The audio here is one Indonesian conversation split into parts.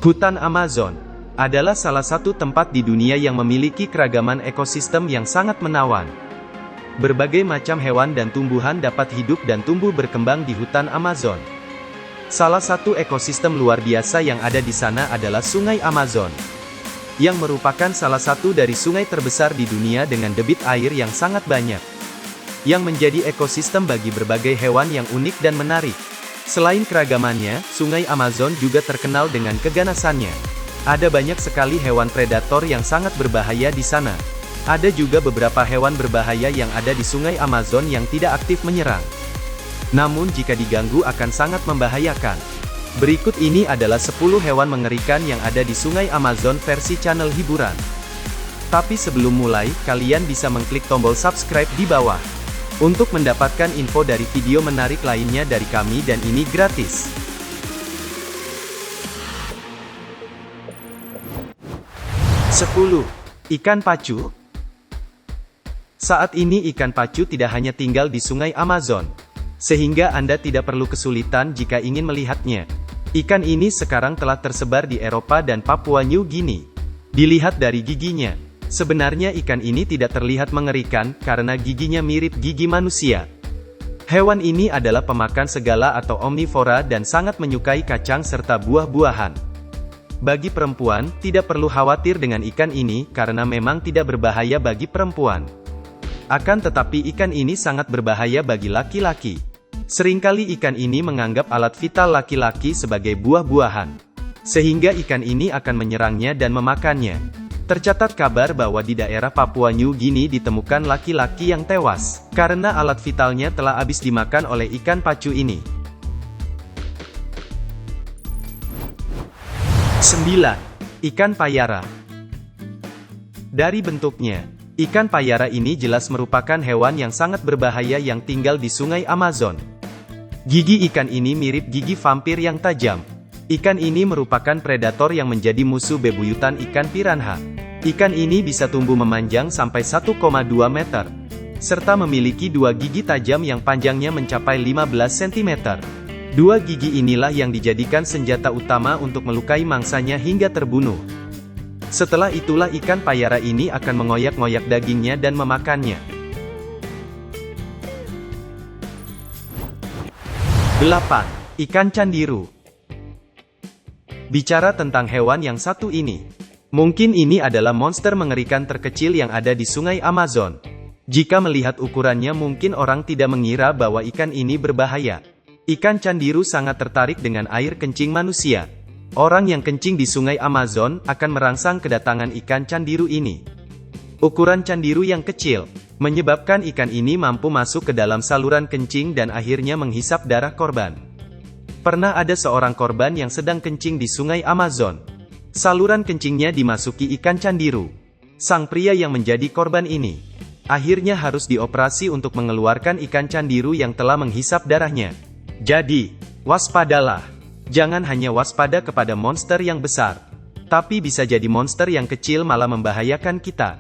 Hutan Amazon adalah salah satu tempat di dunia yang memiliki keragaman ekosistem yang sangat menawan. Berbagai macam hewan dan tumbuhan dapat hidup dan tumbuh berkembang di hutan Amazon. Salah satu ekosistem luar biasa yang ada di sana adalah Sungai Amazon, yang merupakan salah satu dari sungai terbesar di dunia dengan debit air yang sangat banyak, yang menjadi ekosistem bagi berbagai hewan yang unik dan menarik. Selain keragamannya, Sungai Amazon juga terkenal dengan keganasannya. Ada banyak sekali hewan predator yang sangat berbahaya di sana. Ada juga beberapa hewan berbahaya yang ada di Sungai Amazon yang tidak aktif menyerang. Namun jika diganggu akan sangat membahayakan. Berikut ini adalah 10 hewan mengerikan yang ada di Sungai Amazon versi channel hiburan. Tapi sebelum mulai, kalian bisa mengklik tombol subscribe di bawah untuk mendapatkan info dari video menarik lainnya dari kami dan ini gratis. Sepuluh. Ikan pacu. Saat ini ikan pacu tidak hanya tinggal di Sungai Amazon, sehingga Anda tidak perlu kesulitan jika ingin melihatnya. Ikan ini sekarang telah tersebar di Eropa dan Papua New Guinea. Dilihat dari giginya, sebenarnya ikan ini tidak terlihat mengerikan, karena giginya mirip gigi manusia. Hewan ini adalah pemakan segala atau omnivora dan sangat menyukai kacang serta buah-buahan. Bagi perempuan, tidak perlu khawatir dengan ikan ini, karena memang tidak berbahaya bagi perempuan. Akan tetapi ikan ini sangat berbahaya bagi laki-laki. Seringkali ikan ini menganggap alat vital laki-laki sebagai buah-buahan, sehingga ikan ini akan menyerangnya dan memakannya. Tercatat kabar bahwa di daerah Papua New Guinea ditemukan laki-laki yang tewas, karena alat vitalnya telah habis dimakan oleh ikan pacu ini. 9. Ikan payara. Dari bentuknya, ikan payara ini jelas merupakan hewan yang sangat berbahaya yang tinggal di Sungai Amazon. Gigi ikan ini mirip gigi vampir yang tajam. Ikan ini merupakan predator yang menjadi musuh bebuyutan ikan piranha. Ikan ini bisa tumbuh memanjang sampai 1,2 meter, serta memiliki dua gigi tajam yang panjangnya mencapai 15 cm. Dua gigi inilah yang dijadikan senjata utama untuk melukai mangsanya hingga terbunuh. Setelah itulah ikan payara ini akan mengoyak-ngoyak dagingnya dan memakannya. 8. Ikan candiru. Bicara tentang hewan yang satu ini, mungkin ini adalah monster mengerikan terkecil yang ada di Sungai Amazon. Jika melihat ukurannya mungkin orang tidak mengira bahwa ikan ini berbahaya. Ikan candiru sangat tertarik dengan air kencing manusia. Orang yang kencing di Sungai Amazon akan merangsang kedatangan ikan candiru ini. Ukuran candiru yang kecil menyebabkan ikan ini mampu masuk ke dalam saluran kencing dan akhirnya menghisap darah korban. Pernah ada seorang korban yang sedang kencing di Sungai Amazon. Saluran kencingnya dimasuki ikan candiru. Sang pria yang menjadi korban ini akhirnya harus dioperasi untuk mengeluarkan ikan candiru yang telah menghisap darahnya. Jadi, waspadalah. Jangan hanya waspada kepada monster yang besar, tapi bisa jadi monster yang kecil malah membahayakan kita.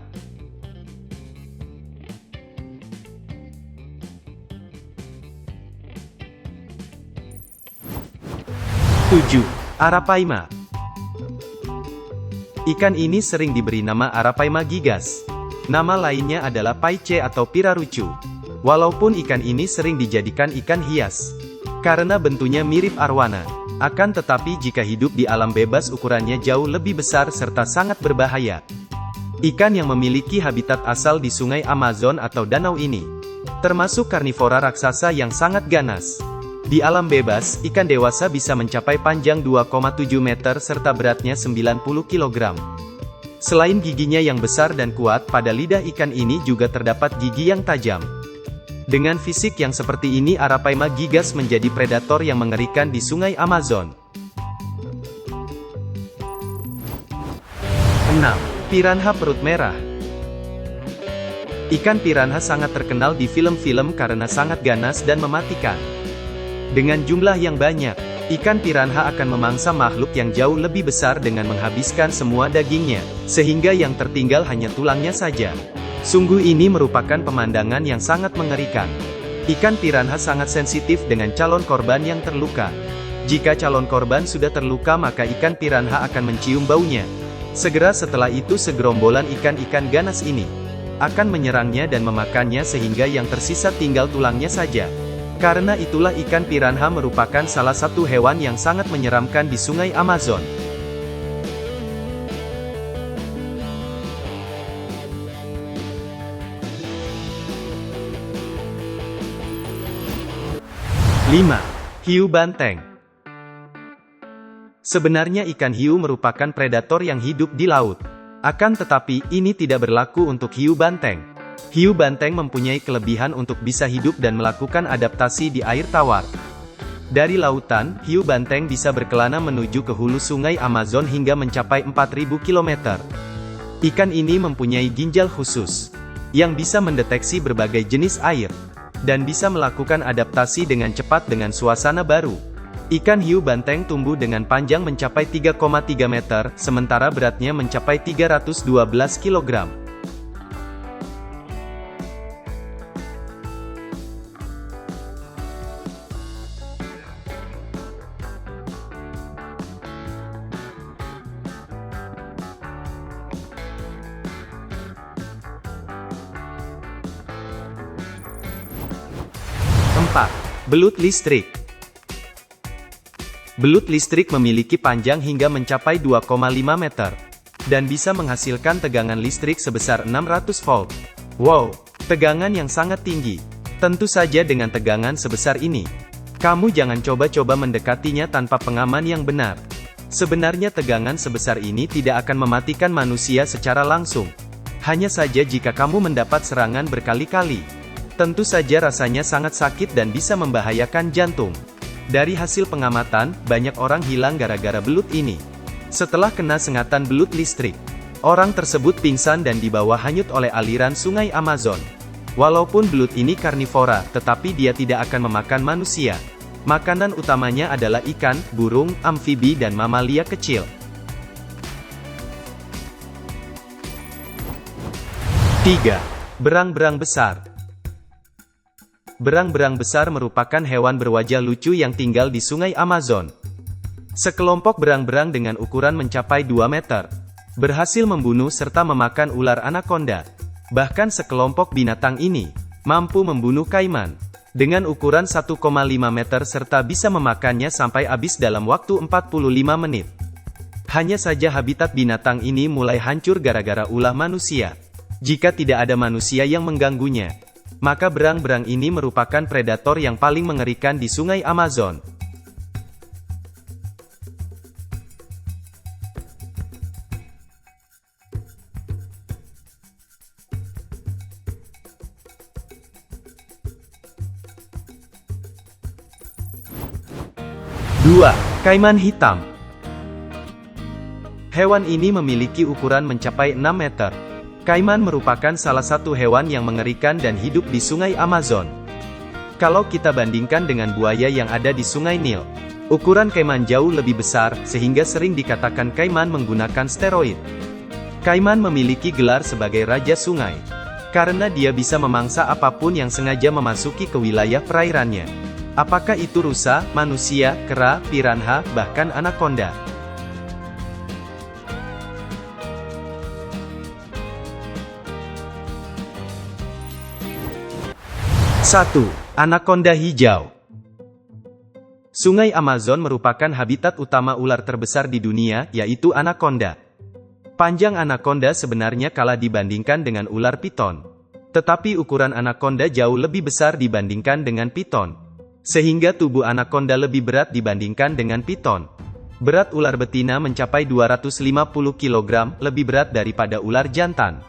7. Arapaima. Ikan ini sering diberi nama Arapaima gigas. Nama lainnya adalah paice atau pirarucu. Walaupun ikan ini sering dijadikan ikan hias, karena bentuknya mirip arwana. Akan tetapi jika hidup di alam bebas ukurannya jauh lebih besar serta sangat berbahaya. Ikan yang memiliki habitat asal di Sungai Amazon atau danau ini, termasuk karnivora raksasa yang sangat ganas. Di alam bebas, ikan dewasa bisa mencapai panjang 2,7 meter serta beratnya 90 kg. Selain giginya yang besar dan kuat, pada lidah ikan ini juga terdapat gigi yang tajam. Dengan fisik yang seperti ini, Arapaima gigas menjadi predator yang mengerikan di Sungai Amazon. 6. Piranha perut merah. Ikan piranha sangat terkenal di film-film karena sangat ganas dan mematikan. Dengan jumlah yang banyak, ikan piranha akan memangsa makhluk yang jauh lebih besar dengan menghabiskan semua dagingnya, sehingga yang tertinggal hanya tulangnya saja. Sungguh ini merupakan pemandangan yang sangat mengerikan. Ikan piranha sangat sensitif dengan calon korban yang terluka. Jika calon korban sudah terluka maka ikan piranha akan mencium baunya. Segera setelah itu segerombolan ikan-ikan ganas ini akan menyerangnya dan memakannya sehingga yang tersisa tinggal tulangnya saja. Karena itulah ikan piranha merupakan salah satu hewan yang sangat menyeramkan di Sungai Amazon. Lima. Hiu banteng. Sebenarnya ikan hiu merupakan predator yang hidup di laut. Akan tetapi, ini tidak berlaku untuk hiu banteng. Hiu banteng mempunyai kelebihan untuk bisa hidup dan melakukan adaptasi di air tawar. Dari lautan, hiu banteng bisa berkelana menuju ke hulu sungai Amazon hingga mencapai 4.000 km. Ikan ini mempunyai ginjal khusus, yang bisa mendeteksi berbagai jenis air, dan bisa melakukan adaptasi dengan cepat dengan suasana baru. Ikan hiu banteng tumbuh dengan panjang mencapai 3,3 meter, sementara beratnya mencapai 312 kg. Belut listrik. Belut listrik memiliki panjang hingga mencapai 2,5 meter, dan bisa menghasilkan tegangan listrik sebesar 600 volt. Wow, tegangan yang sangat tinggi. Tentu saja dengan tegangan sebesar ini, kamu jangan coba-coba mendekatinya tanpa pengaman yang benar. Sebenarnya tegangan sebesar ini tidak akan mematikan manusia secara langsung. Hanya saja jika kamu mendapat serangan berkali-kali. Tentu saja rasanya sangat sakit dan bisa membahayakan jantung. Dari hasil pengamatan, banyak orang hilang gara-gara belut ini. Setelah kena sengatan belut listrik, orang tersebut pingsan dan dibawa hanyut oleh aliran sungai Amazon. Walaupun belut ini karnivora, tetapi dia tidak akan memakan manusia. Makanan utamanya adalah ikan, burung, amfibi dan mamalia kecil. 3. Berang-berang besar. Berang-berang besar merupakan hewan berwajah lucu yang tinggal di Sungai Amazon. Sekelompok berang-berang dengan ukuran mencapai 2 meter, berhasil membunuh serta memakan ular anaconda. Bahkan sekelompok binatang ini mampu membunuh kaiman dengan ukuran 1,5 meter serta bisa memakannya sampai habis dalam waktu 45 menit. Hanya saja habitat binatang ini mulai hancur gara-gara ulah manusia. Jika tidak ada manusia yang mengganggunya, maka berang-berang ini merupakan predator yang paling mengerikan di Sungai Amazon. Dua. Kaiman hitam. Hewan ini memiliki ukuran mencapai 6 meter. Kaiman merupakan salah satu hewan yang mengerikan dan hidup di Sungai Amazon. Kalau kita bandingkan dengan buaya yang ada di Sungai Nil, ukuran kaiman jauh lebih besar, sehingga sering dikatakan kaiman menggunakan steroid. Kaiman memiliki gelar sebagai Raja Sungai, karena dia bisa memangsa apapun yang sengaja memasuki ke wilayah perairannya. Apakah itu rusa, manusia, kera, piranha, bahkan anaconda. 1. Anaconda hijau. Sungai Amazon merupakan habitat utama ular terbesar di dunia, yaitu anaconda. Panjang anaconda sebenarnya kalah dibandingkan dengan ular piton. Tetapi ukuran anaconda jauh lebih besar dibandingkan dengan piton. Sehingga tubuh anaconda lebih berat dibandingkan dengan piton. Berat ular betina mencapai 250 kg, lebih berat daripada ular jantan.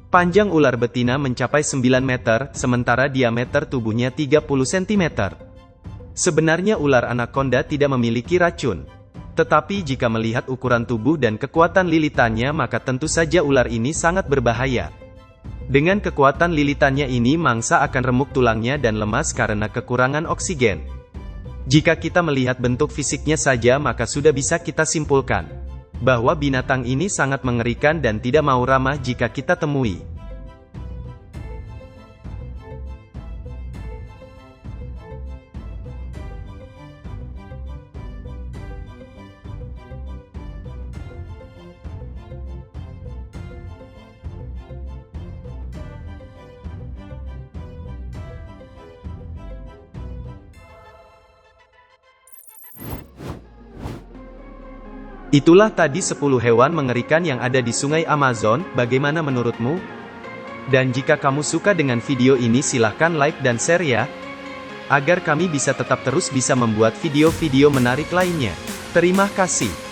Panjang ular betina mencapai 9 meter, sementara diameter tubuhnya 30 cm. Sebenarnya ular anaconda tidak memiliki racun. Tetapi jika melihat ukuran tubuh dan kekuatan lilitannya maka tentu saja ular ini sangat berbahaya. Dengan kekuatan lilitannya ini mangsa akan remuk tulangnya dan lemas karena kekurangan oksigen. Jika kita melihat bentuk fisiknya saja maka sudah bisa kita simpulkan bahwa binatang ini sangat mengerikan dan tidak mau ramah jika kita temui. Itulah tadi 10 hewan mengerikan yang ada di sungai Amazon, bagaimana menurutmu? Dan jika kamu suka dengan video ini silahkan like dan share ya, agar kami bisa tetap terus bisa membuat video-video menarik lainnya. Terima kasih.